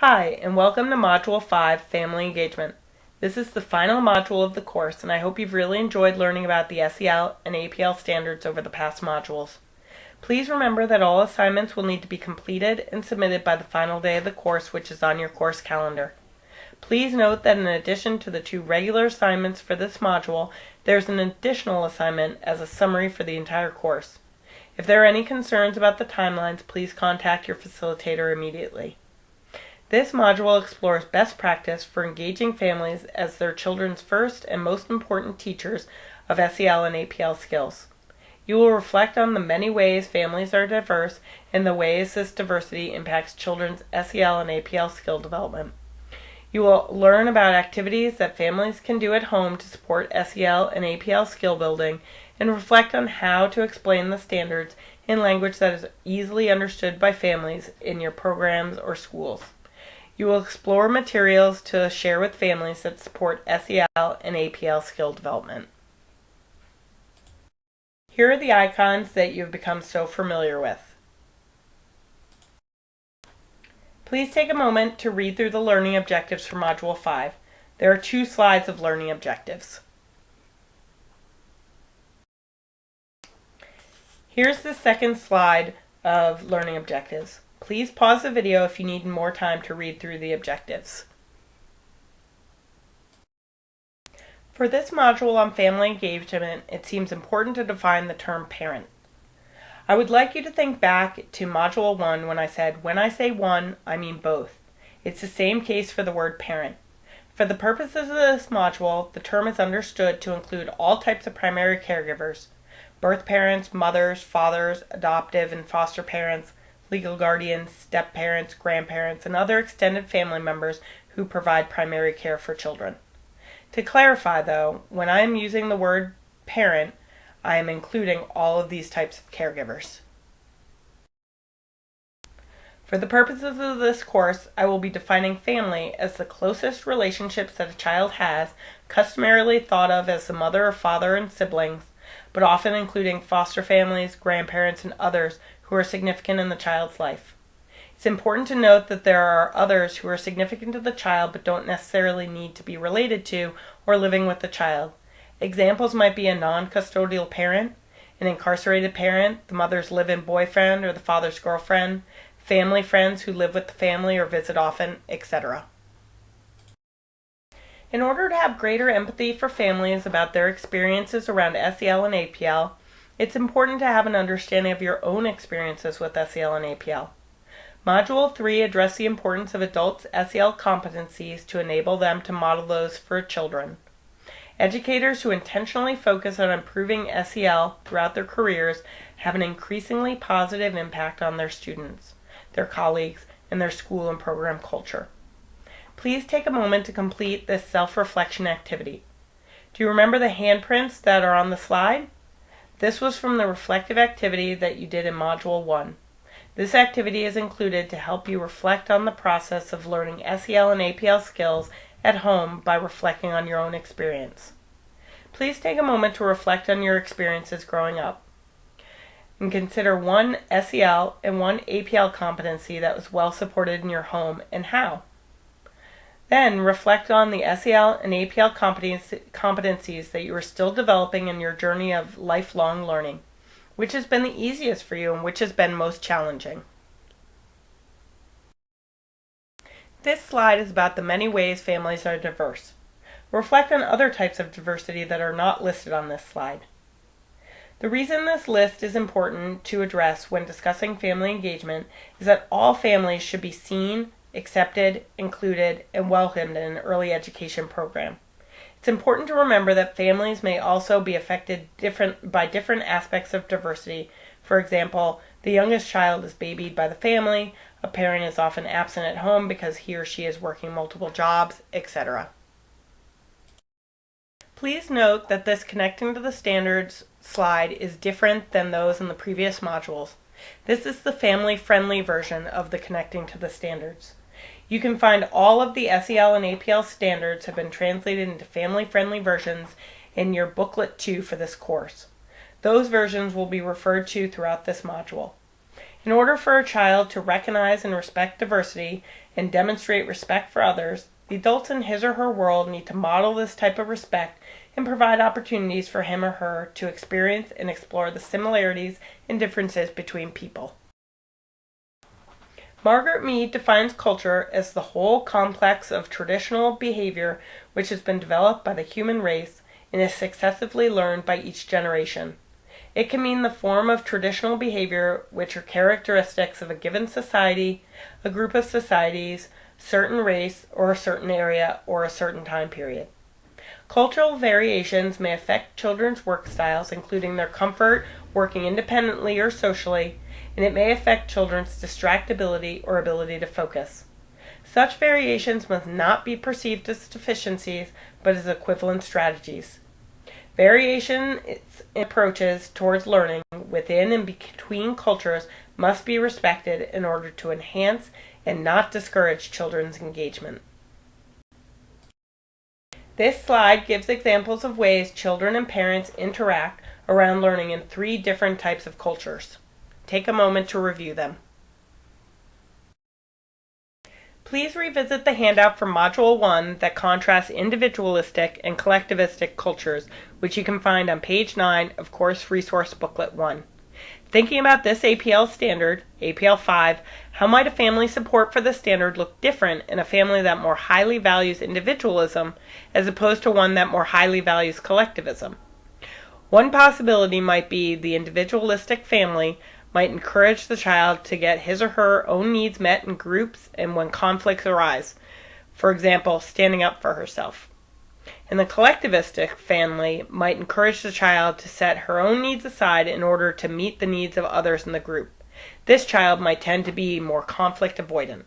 Hi, and welcome to Module 5, Family Engagement. This is the final module of the course, and I hope you've really enjoyed learning about the SEL and APL standards over the past modules. Please remember that all assignments will need to be completed and submitted by the final day of the course, which is on your course calendar. Please note that in addition to the 2 regular assignments for this module, there's an additional assignment as a summary for the entire course. If there are any concerns about the timelines, please contact your facilitator immediately. This module explores best practice for engaging families as their children's first and most important teachers of SEL and APL skills. You will reflect on the many ways families are diverse and the ways this diversity impacts children's SEL and APL skill development. You will learn about activities that families can do at home to support SEL and APL skill building and reflect on how to explain the standards in language that is easily understood by families in your programs or schools. You will explore materials to share with families that support SEL and APL skill development. Here are the icons that you have become so familiar with. Please take a moment to read through the learning objectives for Module 5. There are 2 slides of learning objectives. Here's the second slide of learning objectives. Please pause the video if you need more time to read through the objectives. For this module on family engagement, it seems important to define the term parent. I would like you to think back to Module 1 when I said, when I say one, I mean both. It's the same case for the word parent. For the purposes of this module, the term is understood to include all types of primary caregivers: birth parents, mothers, fathers, adoptive and foster parents, legal guardians, step-parents, grandparents, and other extended family members who provide primary care for children. To clarify, though, when I am using the word parent, I am including all of these types of caregivers. For the purposes of this course, I will be defining family as the closest relationships that a child has, customarily thought of as the mother or father and siblings, but often including foster families, grandparents, and others who are significant in the child's life. It's important to note that there are others who are significant to the child but don't necessarily need to be related to or living with the child. Examples might be a non-custodial parent, an incarcerated parent, the mother's live-in boyfriend or the father's girlfriend, family friends who live with the family or visit often, etc. In order to have greater empathy for families about their experiences around SEL and APL, it's important to have an understanding of your own experiences with SEL and APL. Module 3 addressed the importance of adults' SEL competencies to enable them to model those for children. Educators who intentionally focus on improving SEL throughout their careers have an increasingly positive impact on their students, their colleagues, and their school and program culture. Please take a moment to complete this self-reflection activity. Do you remember the handprints that are on the slide? This was from the reflective activity that you did in Module 1. This activity is included to help you reflect on the process of learning SEL and APL skills at home by reflecting on your own experience. Please take a moment to reflect on your experiences growing up and consider one SEL and one APL competency that was well supported in your home and how. Then reflect on the SEL and APL competencies that you are still developing in your journey of lifelong learning. Which has been the easiest for you and which has been most challenging? This slide is about the many ways families are diverse. Reflect on other types of diversity that are not listed on this slide. The reason this list is important to address when discussing family engagement is that all families should be seen, accepted, included, and welcomed in an early education program. It's important to remember that families may also be affected by different aspects of diversity. For example, the youngest child is babied by the family, a parent is often absent at home because he or she is working multiple jobs, etc. Please note that this connecting to the standards slide is different than those in the previous modules. This is the family-friendly version of the connecting to the standards. You can find all of the SEL and APL standards have been translated into family-friendly versions in your booklet 2 for this course. Those versions will be referred to throughout this module. In order for a child to recognize and respect diversity and demonstrate respect for others, the adults in his or her world need to model this type of respect and provide opportunities for him or her to experience and explore the similarities and differences between people. Margaret Mead defines culture as the whole complex of traditional behavior which has been developed by the human race and is successively learned by each generation. It can mean the form of traditional behavior which are characteristics of a given society, a group of societies, certain race, or a certain area, or a certain time period. Cultural variations may affect children's work styles, including their comfort working independently or socially, and it may affect children's distractibility or ability to focus. Such variations must not be perceived as deficiencies, but as equivalent strategies. Variation in approaches towards learning within and between cultures must be respected in order to enhance and not discourage children's engagement. This slide gives examples of ways children and parents interact around learning in 3 different types of cultures. Take a moment to review them. Please revisit the handout from Module 1 that contrasts individualistic and collectivistic cultures, which you can find on page 9 of Course Resource Booklet 1. Thinking about this APL standard, APL 5, how might a family support for the standard look different in a family that more highly values individualism as opposed to one that more highly values collectivism? One possibility might be the individualistic family might encourage the child to get his or her own needs met in groups and when conflicts arise, for example, standing up for herself. And the collectivistic family might encourage the child to set her own needs aside in order to meet the needs of others in the group. This child might tend to be more conflict avoidant.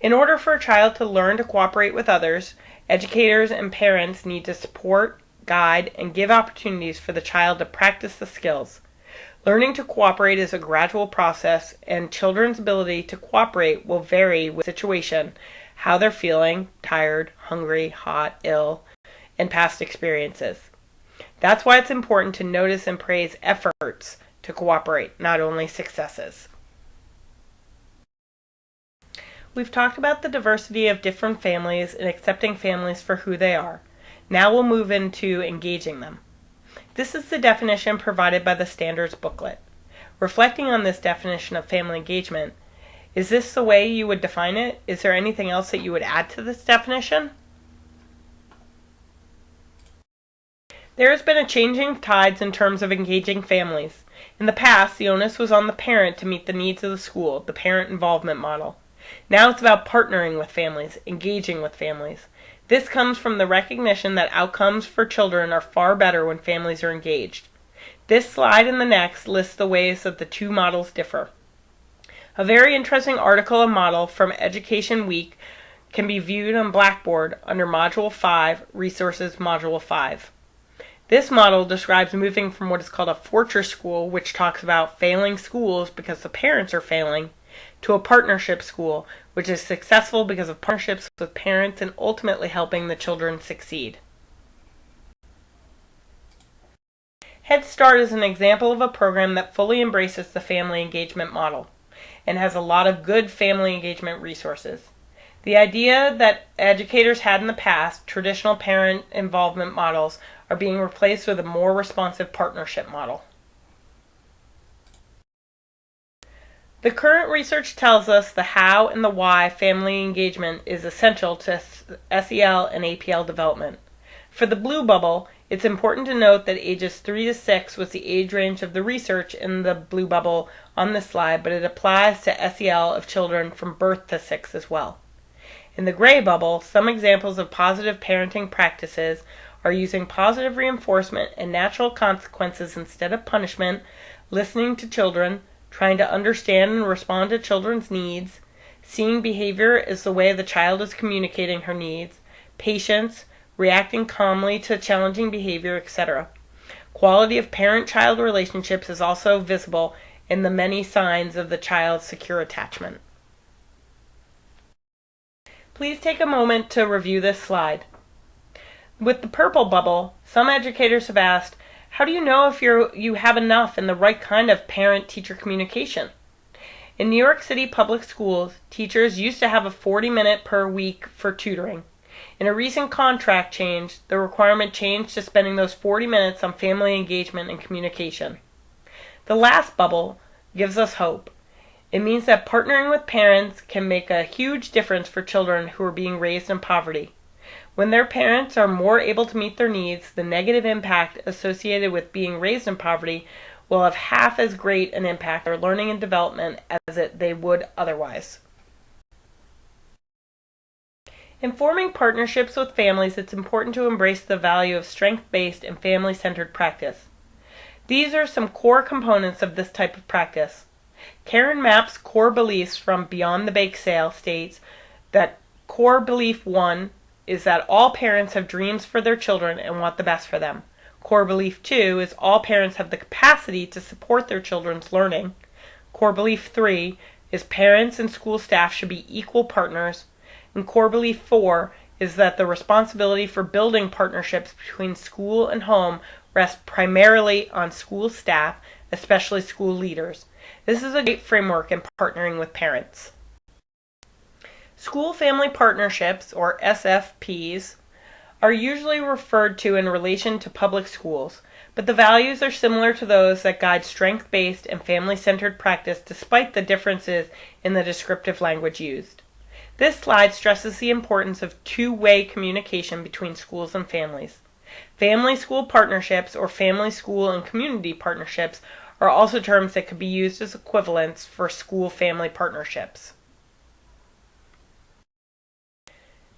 In order for a child to learn to cooperate with others, educators and parents need to support, guide, and give opportunities for the child to practice the skills. Learning to cooperate is a gradual process, and children's ability to cooperate will vary with the situation, how they're feeling, tired, hungry, hot, ill, and past experiences. That's why it's important to notice and praise efforts to cooperate, not only successes. We've talked about the diversity of different families and accepting families for who they are. Now we'll move into engaging them. This is the definition provided by the standards booklet. Reflecting on this definition of family engagement, is this the way you would define it? Is there anything else that you would add to this definition? There has been a changing tides in terms of engaging families. In the past, the onus was on the parent to meet the needs of the school, the parent involvement model. Now it's about partnering with families, engaging with families. This comes from the recognition that outcomes for children are far better when families are engaged. This slide and the next lists the ways that the 2 models differ. A very interesting article and model from Education Week can be viewed on Blackboard under Module 5, Resources Module 5. This model describes moving from what is called a fortress school, which talks about failing schools because the parents are failing, to a partnership school, which is successful because of partnerships with parents and ultimately helping the children succeed. Head Start is an example of a program that fully embraces the family engagement model and has a lot of good family engagement resources. The idea that educators had in the past, traditional parent involvement models, are being replaced with a more responsive partnership model. The current research tells us the how and the why family engagement is essential to SEL and APL development. For the blue bubble, it's important to note that ages 3 to 6 was the age range of the research in the blue bubble on this slide, but it applies to SEL of children from birth to 6 as well. In the gray bubble, some examples of positive parenting practices are using positive reinforcement and natural consequences instead of punishment, listening to children, trying to understand and respond to children's needs, seeing behavior as the way the child is communicating her needs, patience, reacting calmly to challenging behavior, etc. Quality of parent-child relationships is also visible in the many signs of the child's secure attachment. Please take a moment to review this slide. With the purple bubble, some educators have asked, how do you know if you have enough and the right kind of parent-teacher communication? In New York City public schools, teachers used to have a 40-minute per week for tutoring. In a recent contract change, the requirement changed to spending those 40 minutes on family engagement and communication. The last bubble gives us hope. It means that partnering with parents can make a huge difference for children who are being raised in poverty. When their parents are more able to meet their needs, the negative impact associated with being raised in poverty will have half as great an impact on their learning and development as they would otherwise. In forming partnerships with families, it's important to embrace the value of strength-based and family-centered practice. These are some core components of this type of practice. Karen Mapp's core beliefs from Beyond the Bake Sale states that core belief 1 is that all parents have dreams for their children and want the best for them. Core belief 2 is all parents have the capacity to support their children's learning. Core belief 3 is parents and school staff should be equal partners. And core belief 4 is that the responsibility for building partnerships between school and home rests primarily on school staff, especially school leaders. This is a great framework in partnering with parents. School family partnerships, or SFPs, are usually referred to in relation to public schools, but the values are similar to those that guide strength-based and family-centered practice despite the differences in the descriptive language used. This slide stresses the importance of two-way communication between schools and families. Family-school partnerships, or family-school and community partnerships, are also terms that could be used as equivalents for school-family partnerships.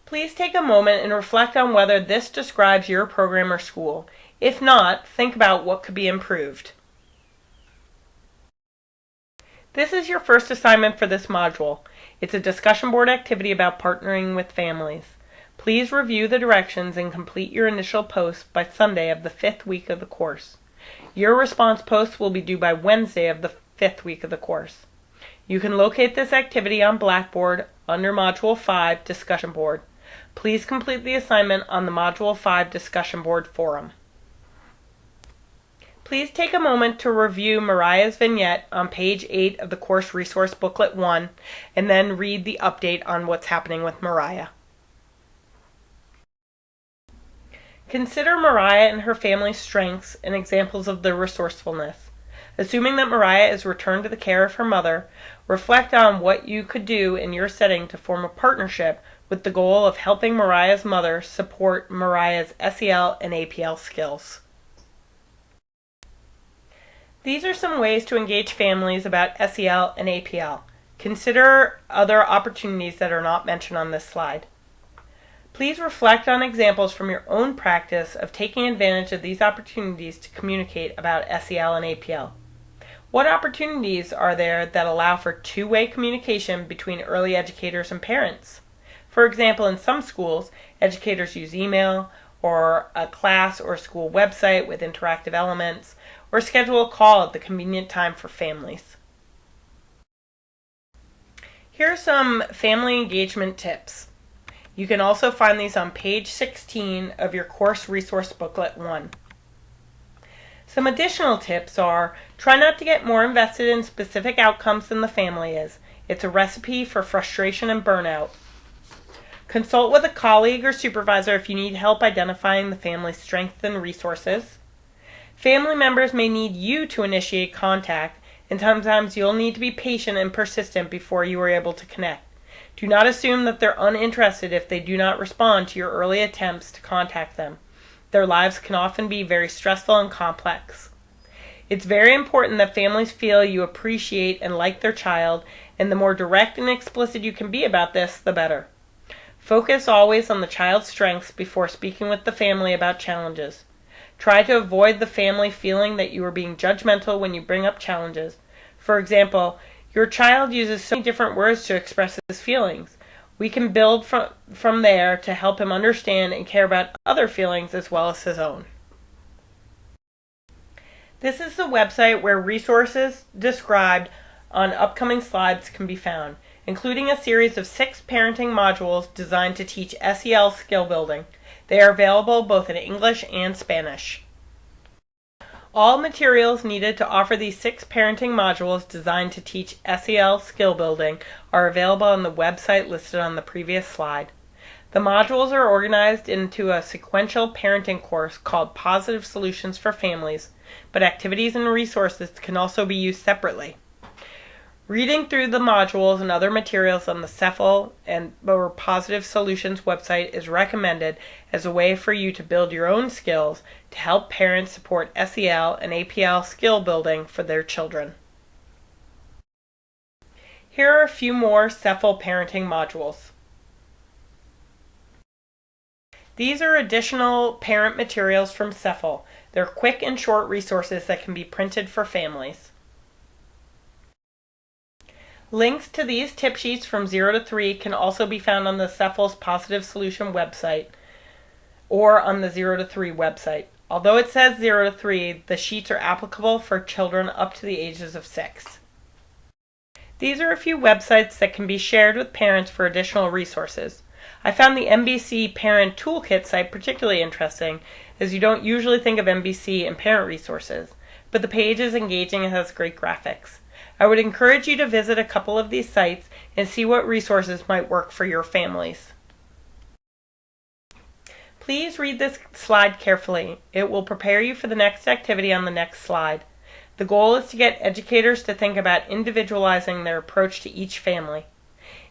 Please take a moment and reflect on whether this describes your program or school. If not, think about what could be improved. This is your first assignment for this module. It's a discussion board activity about partnering with families. Please review the directions and complete your initial post by Sunday of the 5th week of the course. Your response post will be due by Wednesday of the 5th week of the course. You can locate this activity on Blackboard under Module 5 Discussion Board. Please complete the assignment on the Module 5 Discussion Board forum. Please take a moment to review Mariah's vignette on page 8 of the Course Resource Booklet 1 and then read the update on what's happening with Mariah. Consider Mariah and her family's strengths and examples of their resourcefulness. Assuming that Mariah is returned to the care of her mother, reflect on what you could do in your setting to form a partnership with the goal of helping Mariah's mother support Mariah's SEL and APL skills. These are some ways to engage families about SEL and APL. Consider other opportunities that are not mentioned on this slide. Please reflect on examples from your own practice of taking advantage of these opportunities to communicate about SEL and APL. What opportunities are there that allow for two-way communication between early educators and parents? For example, in some schools, educators use email, or a class or school website with interactive elements, or schedule a call at the convenient time for families. Here are some family engagement tips. You can also find these on page 16 of your Course Resource Booklet 1. Some additional tips are, try not to get more invested in specific outcomes than the family is. It's a recipe for frustration and burnout. Consult with a colleague or supervisor if you need help identifying the family's strengths and resources. Family members may need you to initiate contact, and sometimes you'll need to be patient and persistent before you are able to connect. Do not assume that they're uninterested if they do not respond to your early attempts to contact them. Their lives can often be very stressful and complex. It's very important that families feel you appreciate and like their child, and the more direct and explicit you can be about this, the better. Focus always on the child's strengths before speaking with the family about challenges. Try to avoid the family feeling that you are being judgmental when you bring up challenges. For example, your child uses so many different words to express his feelings. We can build from there to help him understand and care about other feelings as well as his own. This is the website where resources described on upcoming slides can be found, including a series of 6 parenting modules designed to teach SEL skill building. They are available both in English and Spanish. All materials needed to offer these 6 parenting modules designed to teach SEL skill building are available on the website listed on the previous slide. The modules are organized into a sequential parenting course called Positive Solutions for Families, but activities and resources can also be used separately. Reading through the modules and other materials on the CSEFEL or Positive Solutions website is recommended as a way for you to build your own skills to help parents support SEL and APL skill building for their children. Here are a few more CSEFEL parenting modules. These are additional parent materials from CSEFEL. They're quick and short resources that can be printed for families. Links to these tip sheets from 0 to 3 can also be found on the CSEFEL's Positive Solution website or on the 0 to 3 website. Although it says 0 to 3, the sheets are applicable for children up to the ages of 6. These are a few websites that can be shared with parents for additional resources. I found the MBC Parent Toolkit site particularly interesting, as you don't usually think of MBC and parent resources, but the page is engaging and has great graphics. I would encourage you to visit a couple of these sites and see what resources might work for your families. Please read this slide carefully. It will prepare you for the next activity on the next slide. The goal is to get educators to think about individualizing their approach to each family.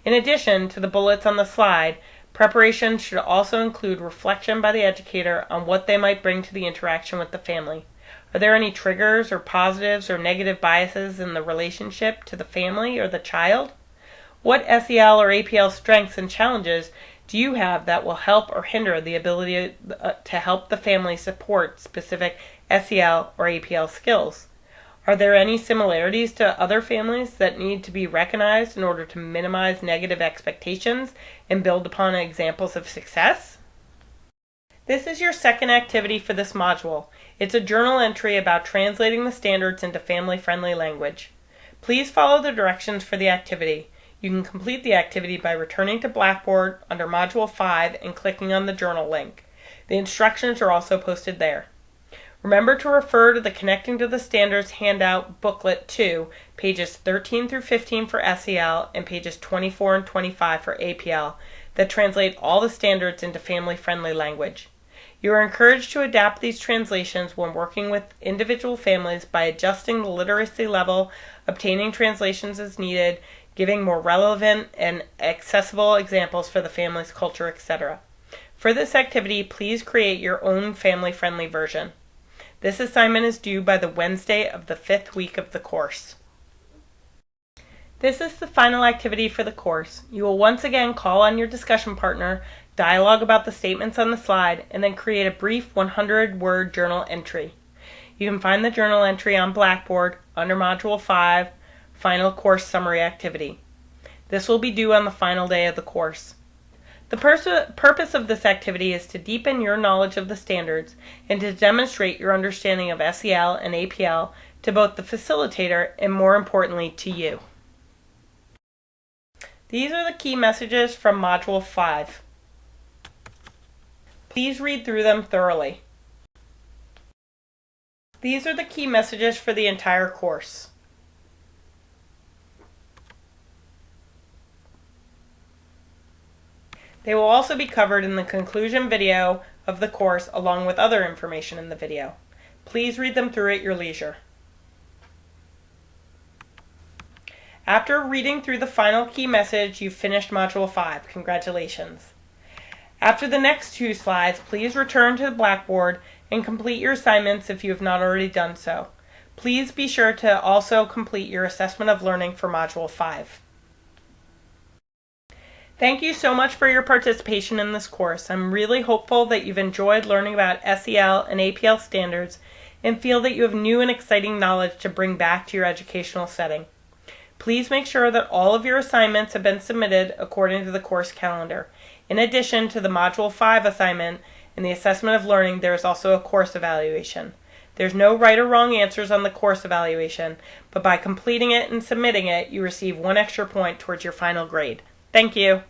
In addition to the bullets on the slide, preparation should also include reflection by the educator on what they might bring to the interaction with the family. Are there any triggers or positives or negative biases in the relationship to the family or the child? What SEL or APL strengths and challenges do you have that will help or hinder the ability to help the family support specific SEL or APL skills? Are there any similarities to other families that need to be recognized in order to minimize negative expectations and build upon examples of success? This is your second activity for this module. It's a journal entry about translating the standards into family-friendly language. Please follow the directions for the activity. You can complete the activity by returning to Blackboard under Module 5 and clicking on the journal link. The instructions are also posted there. Remember to refer to the Connecting to the Standards handout booklet 2, pages 13 through 15 for SEL and pages 24 and 25 for APL, that translate all the standards into family-friendly language. You are encouraged to adapt these translations when working with individual families by adjusting the literacy level, obtaining translations as needed, giving more relevant and accessible examples for the family's culture, etc. For this activity, please create your own family-friendly version. This assignment is due by the Wednesday of the 5th week of the course. This is the final activity for the course. You will once again call on your discussion partner, dialogue about the statements on the slide, and then create a brief 100-word journal entry. You can find the journal entry on Blackboard under Module 5, Final Course Summary Activity. This will be due on the final day of the course. The purpose of this activity is to deepen your knowledge of the standards and to demonstrate your understanding of SEL and APL to both the facilitator and, more importantly, to you. These are the key messages from Module 5. Please read through them thoroughly. These are the key messages for the entire course. They will also be covered in the conclusion video of the course along with other information in the video. Please read them through at your leisure. After reading through the final key message, you've finished Module 5. Congratulations. After the next 2 slides, please return to the Blackboard and complete your assignments if you have not already done so. Please be sure to also complete your assessment of learning for Module 5. Thank you so much for your participation in this course. I'm really hopeful that you've enjoyed learning about SEL and APL standards and feel that you have new and exciting knowledge to bring back to your educational setting. Please make sure that all of your assignments have been submitted according to the course calendar. In addition to the Module 5 assignment and the assessment of learning, there is also a course evaluation. There's no right or wrong answers on the course evaluation, but by completing it and submitting it, you receive 1 extra point towards your final grade. Thank you.